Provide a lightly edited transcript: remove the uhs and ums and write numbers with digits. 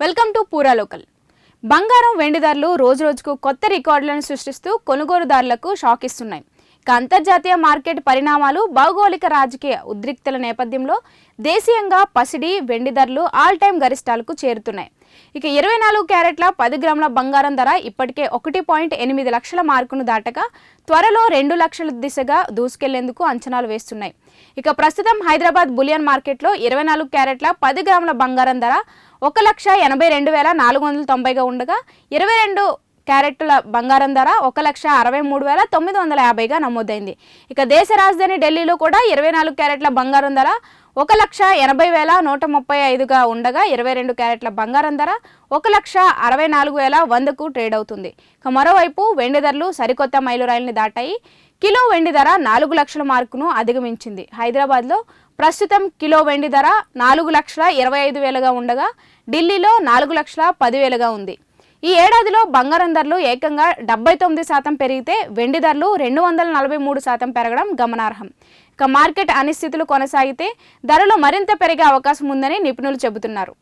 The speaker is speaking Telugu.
వెల్కమ్ టు పూరా లోకల్. బంగారం వెండి ధరలు రోజురోజుకు కొత్త రికార్డులను సృష్టిస్తూ కొనుగోలుదారులకు షాక్ ఇస్తున్నాయి. అంతర్జాతీయ మార్కెట్ పరిణామాలు, భౌగోళిక రాజకీయ ఉద్రిక్తల నేపథ్యంలో దేశీయంగా పసిడి వెండి ధరలు ఆల్ టైమ్ గరిష్టాలకు చేరుతున్నాయి. ఇక 24 క్యారెట్ల 10 గ్రాముల బంగారం ధర ఇప్పటికే 1.8 లక్షల మార్కును దాటగా త్వరలో 2 లక్షల దిశగా దూసుకెళ్లేందుకు అంచనాలు వేస్తున్నాయి. ఇక ప్రస్తుతం హైదరాబాద్ బులియన్ మార్కెట్లో 24 క్యారెట్ల 10 గ్రాముల బంగారం ధర 1,82,490గా ఉండగా 22 క్యారెట్ల బంగారం ధర 1,63,950గా నమోదైంది. ఇక దేశ రాజధాని ఢిల్లీలో కూడా 24 క్యారెట్ల బంగారం ధర 1,80,135గా ఉండగా 22 క్యారెట్ల బంగారం ధర 1,64,100కు ట్రేడ్ అవుతుంది. ఇక మరోవైపు వెండి ధరలు సరికొత్త మైలురాయిల్ని దాటాయి. కిలో వెండి ధర 4 లక్షల మార్కును అధిగమించింది. హైదరాబాద్లో ప్రస్తుతం కిలో వెండి ధర 4,25,000గా ఉండగా ఢిల్లీలో 4,10,000గా ఉంది. ఈ ఏడాదిలో బంగారం ధరలు ఏకంగా 79% పెరిగితే వెండి ధరలు 243% పెరగడం గమనార్హం. ఇక మార్కెట్ అనిశ్చితులు కొనసాగితే ధరలు మరింత పెరిగే అవకాశం ఉందని నిపుణులు చెబుతున్నారు.